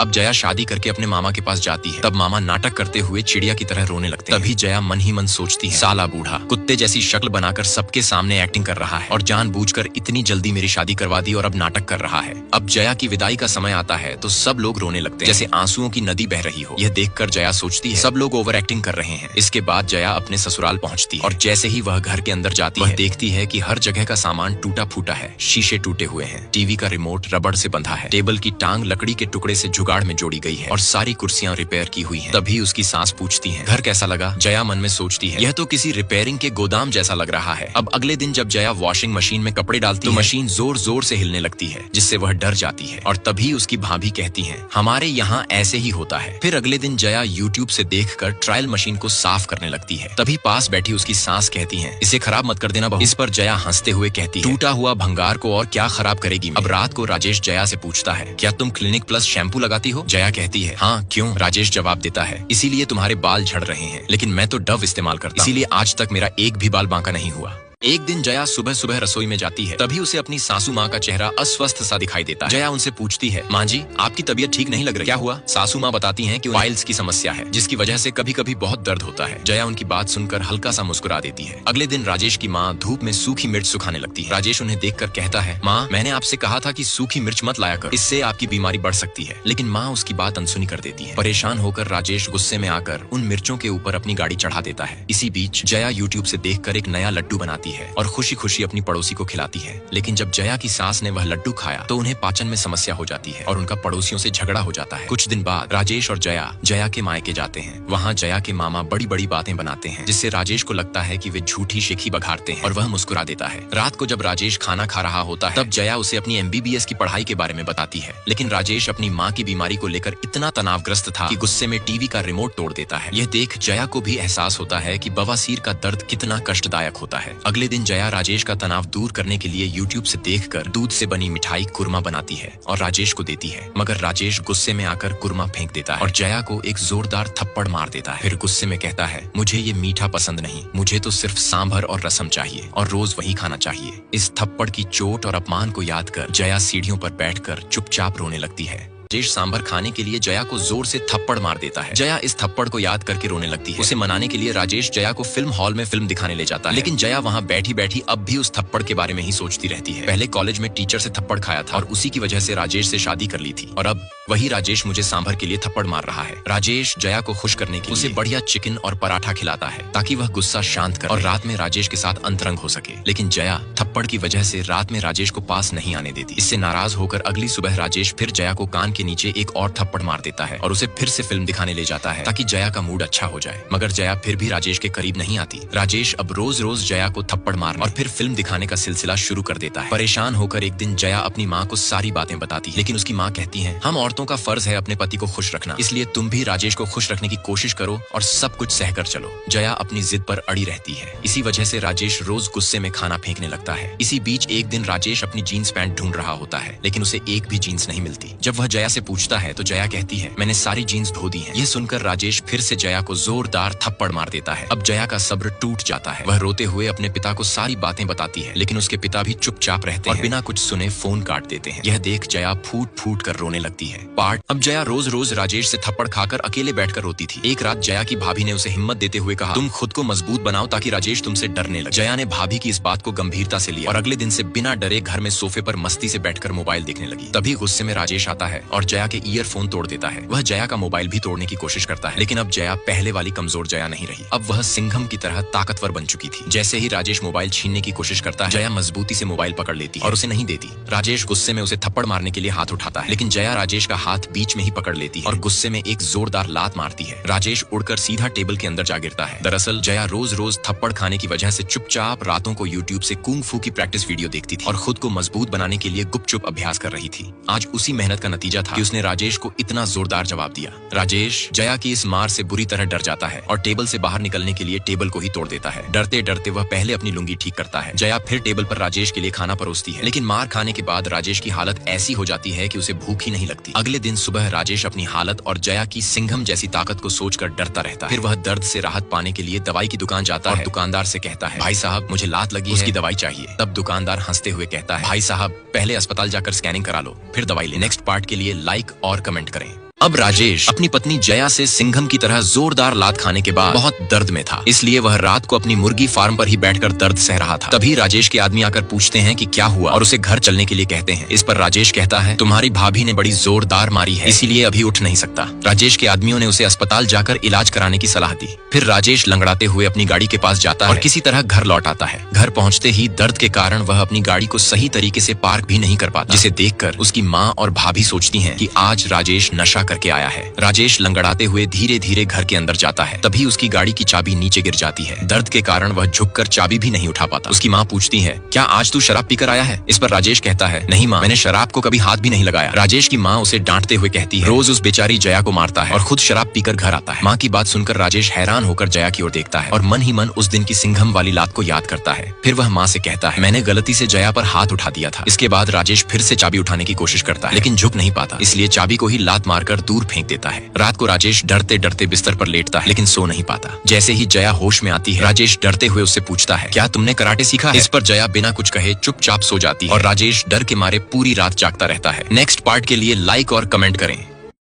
अब जया शादी करके अपने मामा के पास जाती है। तब मामा नाटक करते हुए चिड़िया की तरह रोने लगते हैं। तभी जया मन ही मन सोचती है, साला बूढ़ा कुत्ते जैसी शक्ल बनाकर सबके सामने एक्टिंग कर रहा है और जानबूझकर इतनी जल्दी मेरी शादी करवा दी और अब नाटक कर रहा है। अब जया की विदाई का समय आता है तो सब लोग रोने लगते हैं जैसे आंसुओं की नदी बह रही हो। यह देखकर जया सोचती है सब लोग ओवर एक्टिंग कर रहे हैं। इसके बाद जया अपने ससुराल पहुंचती है और जैसे ही वह घर के अंदर जाती है देखती है कि हर जगह का सामान टूटा फूटा है, शीशे टूटे हुए हैं, टीवी का रिमोट रबड़ से बंधा है, टेबल की टांग लकड़ी के टुकड़े से जुगाड़ में जोड़ी गई है और सारी कुर्सियां रिपेयर की हुई हैं। तभी उसकी सास पूछती है घर कैसा लगा? जया मन में सोचती है यह तो किसी रिपेयरिंग के गोदाम जैसा लग रहा है। अब अगले दिन जब जया वॉशिंग मशीन में कपड़े डालती है तो मशीन जोर जोर से हिलने लगती है जिससे वह डर जाती है और तभी उसकी भाभी कहती है हमारे यहाँ ऐसे ही होता है। फिर अगले दिन जया यूट्यूब से देखकर ट्रायल मशीन को साफ करने लगती है। तभी पास बैठी उसकी सास कहती है इसे खराब मत कर देना बहू। इस पर जया हंसते हुए कहती है टूटा हुआ भंगार को और क्या खराब करेगी। अब रात को राजेश जया से पूछता है क्या तुम क्लिनिक प्लस शैम्पू लगाती हो? जया कहती है हाँ क्यों? राजेश जवाब देता है इसीलिए तुम्हारे बाल झड़ रहे हैं, लेकिन मैं तो डव इस्तेमाल करता हूं, इसीलिए आज तक मेरा एक भी बाल बांका नहीं हुआ। एक दिन जया सुबह सुबह रसोई में जाती है। तभी उसे अपनी सासू माँ का चेहरा अस्वस्थ सा दिखाई देता है। जया उनसे पूछती है माँ जी आपकी तबीयत ठीक नहीं लग रही, क्या हुआ? सासू माँ बताती हैं कि पाइल्स की समस्या है जिसकी वजह से कभी कभी बहुत दर्द होता है। जया उनकी बात सुनकर हल्का सा मुस्कुरा देती है। अगले दिन राजेश की माँ धूप में सूखी मिर्च सुखाने लगती है। राजेश उन्हें देखकर कहता है माँ मैंने आपसे कहा था कि सूखी मिर्च मत लाया कर, इससे आपकी बीमारी बढ़ सकती है, लेकिन माँ उसकी बात अनसुनी कर देती है। परेशान होकर राजेश गुस्से में आकर उन मिर्चों के ऊपर अपनी गाड़ी चढ़ा देता है। इसी बीच जया यूट्यूब से देखकर एक नया लड्डू बनाती है और खुशी खुशी अपनी पड़ोसी को खिलाती है। लेकिन जब जया की सास ने वह लड्डू खाया तो उन्हें पाचन में समस्या हो जाती है और उनका पड़ोसियों से झगड़ा हो जाता है। कुछ दिन बाद राजेश और जया के मायके जाते हैं। वहाँ जया के मामा बड़ी बड़ी बातें बनाते हैं जिससे राजेश को लगता है कि वे झूठी शेखी बघाड़ते हैं और वह मुस्कुरा देता है। रात को जब राजेश खाना खा रहा होता है तब जया उसे अपनी MBBS की पढ़ाई के बारे में बताती है, लेकिन राजेश अपनी माँ की बीमारी को लेकर इतना तनावग्रस्त था कि गुस्से में टीवी का रिमोट तोड़ देता है। यह देख जया को भी एहसास होता है कि बवासीर का दर्द कितना कष्टदायक होता है। अगले दिन जया राजेश का तनाव दूर करने के लिए यूट्यूब से देखकर दूध से बनी मिठाई कुरमा बनाती है और राजेश को देती है, मगर राजेश गुस्से में आकर कुरमा फेंक देता है और जया को एक जोरदार थप्पड़ मार देता है। फिर गुस्से में कहता है मुझे ये मीठा पसंद नहीं, मुझे तो सिर्फ सांभर और रसम चाहिए और रोज वही खाना चाहिए। इस थप्पड़ की चोट और अपमान को याद कर जया सीढ़ियों पर बैठकर चुपचाप रोने लगती है। राजेश सांभर खाने के लिए जया को जोर से थप्पड़ मार देता है। जया इस थप्पड़ को याद करके रोने लगती है। उसे मनाने के लिए राजेश जया को फिल्म हॉल में फिल्म दिखाने ले जाता है, लेकिन जया वहाँ बैठी बैठी अब भी उस थप्पड़ के बारे में ही सोचती रहती है। पहले कॉलेज में टीचर से थप्पड़ खाया था और उसी की वजह से राजेश से शादी कर ली थी और अब वही राजेश मुझे सांभर के लिए थप्पड़ मार रहा है। राजेश जया को खुश करने के लिए उसे बढ़िया चिकन और पराठा खिलाता है ताकि वह गुस्सा शांत करे और रात में राजेश के साथ अंतरंग हो सके, लेकिन जया थप्पड़ की वजह से रात में राजेश को पास नहीं आने देती। इससे नाराज होकर अगली सुबह राजेश फिर जया को कान के नीचे एक और थप्पड़ मार देता है और उसे फिर से फिल्म दिखाने ले जाता है ताकि जया का मूड अच्छा हो जाए, मगर जया फिर भी राजेश के करीब नहीं आती। राजेश अब रोज रोज जया को थप्पड़ मारने और फिर फिल्म दिखाने का सिलसिला शुरू कर देता है। परेशान होकर एक दिन जया अपनी माँ को सारी बातें बताती है, लेकिन उसकी माँ कहती है हम औरतों का फर्ज है अपने पति को खुश रखना, इसलिए तुम भी राजेश को खुश रखने की कोशिश करो और सब कुछ सहकर चलो। जया अपनी जिद पर अड़ी रहती है। इसी वजह से राजेश रोज गुस्से में खाना फेंकने लगता है। इसी बीच एक दिन राजेश अपनी जीन्स पैंट ढूंढ रहा होता है, लेकिन उसे एक भी जीन्स नहीं मिलती। जब वह जया से पूछता है तो जया कहती है मैंने सारी जीन्स धो दी हैं। यह सुनकर राजेश फिर से जया को जोरदार थप्पड़ मार देता है। अब जया का सब्र टूट जाता है। वह रोते हुए अपने पिता को सारी बातें बताती है, लेकिन उसके पिता भी चुपचाप रहते हैं और बिना कुछ सुने फोन काट देते हैं। यह देख जया फूट फूट कर रोने लगती है। अब जया रोज रोज राजेश से थप्पड़ खाकर अकेले बैठकर रोती थी। एक रात जया की भाभी ने उसे हिम्मत देते हुए कहा तुम खुद को मजबूत बनाओ ताकि राजेश तुमसे डरने लगे। जया ने भाभी की इस बात को गंभीरता से लिया और अगले दिन से बिना डरे घर में सोफे पर मस्ती से बैठकर मोबाइल देखने लगी। तभी गुस्से में राजेश आता है और जया के ईयरफोन तोड़ देता है। वह जया का मोबाइल भी तोड़ने की कोशिश करता है, लेकिन अब जया पहले वाली कमजोर जया नहीं रही। अब वह सिंघम की तरह ताकतवर बन चुकी थी। जैसे ही राजेश मोबाइल छीनने की कोशिश करता है जया मजबूती से मोबाइल पकड़ लेती है और उसे नहीं देती। राजेश गुस्से में उसे थप्पड़ मारने के लिए हाथ उठाता है, लेकिन जया राजेश का हाथ बीच में ही पकड़ लेती है और गुस्से में एक जोरदार लात मारती है। राजेश उड़कर सीधा टेबल के अंदर जा गिरता है। दरअसल जया रोज रोज थप्पड़ खाने की वजह से चुपचाप रातों को यूट्यूब से कुंग फू की प्रैक्टिस वीडियो देखती थी और खुद को मजबूत बनाने के लिए गुपचुप अभ्यास कर रही थी। आज उसी मेहनत का नतीजा था कि उसने राजेश को इतना जोरदार जवाब दिया। राजेश जया की इस मार से बुरी तरह डर जाता है और टेबल से बाहर निकलने के लिए टेबल को ही तोड़ देता है। डरते डरते वह पहले अपनी लुंगी ठीक करता है। जया फिर टेबल पर राजेश के लिए खाना परोसती है, लेकिन मार खाने के बाद राजेश की हालत ऐसी हो जाती है कि उसे भूख ही नहीं लगती। अगले दिन सुबह राजेश अपनी हालत और जया की सिंघम जैसी ताकत को सोचकर डरता रहता है। फिर वह दर्द से राहत पाने के लिए दवाई की दुकान जाता है और दुकानदार से कहता है भाई साहब मुझे लात लगी है, उसकी दवाई चाहिए। तब दुकानदार हंसते हुए कहता है भाई साहब पहले अस्पताल जाकर स्कैनिंग करा लो फिर दवाई ले। नेक्स्ट पार्ट के लिए लाइक और कमेंट करें। अब राजेश अपनी पत्नी जया से सिंघम की तरह जोरदार लात खाने के बाद बहुत दर्द में था, इसलिए वह रात को अपनी मुर्गी फार्म पर ही बैठकर दर्द सह रहा था। तभी राजेश के आदमी आकर पूछते हैं कि क्या हुआ और उसे घर चलने के लिए कहते हैं। इस पर राजेश कहता है, तुम्हारी भाभी ने बड़ी जोरदार मारी है, इसीलिए अभी उठ नहीं सकता। राजेश के आदमियों ने उसे अस्पताल जाकर इलाज कराने की सलाह दी। फिर राजेश लंगड़ाते हुए अपनी गाड़ी के पास जाता है और किसी तरह घर लौट आता है। घर पहुंचते ही दर्द के कारण वह अपनी गाड़ी को सही तरीके से पार्क भी नहीं कर पाता, जिसे देखकर उसकी माँ और भाभी सोचती हैं कि आज राजेश नशा करके आया है। राजेश लंगड़ाते हुए धीरे धीरे घर के अंदर जाता है। तभी उसकी गाड़ी की चाबी नीचे गिर जाती है। दर्द के कारण वह झुककर चाबी भी नहीं उठा पाता। उसकी माँ पूछती है, क्या आज तू शराब पीकर आया है? इस पर राजेश कहता है, नहीं माँ, मैंने शराब को कभी हाथ भी नहीं लगाया। राजेश की माँ उसे डांटते हुए कहती है, रोज उस बेचारी जया को मारता है और खुद शराब पीकर घर आता है। माँ की बात सुनकर राजेश हैरान होकर जया की ओर देखता है और मन ही मन उस दिन की सिंघम वाली लात को याद करता है। फिर वह माँ से कहता है, मैंने गलती से जया पर हाथ उठा दिया था। इसके बाद राजेश फिर से चाबी उठाने की कोशिश करता है, लेकिन झुक नहीं पाता, इसलिए चाबी को ही लात मारकर दूर फेंक देता है। रात को राजेश डरते डरते बिस्तर पर लेटता है, लेकिन सो नहीं पाता। जैसे ही जया होश में आती है, राजेश डरते हुए उससे पूछता है, क्या तुमने कराटे सीखा है? इस पर जया बिना कुछ कहे चुपचाप सो जाती है और राजेश डर के मारे पूरी रात जागता रहता है। नेक्स्ट पार्ट के लिए लाइक और कमेंट करें।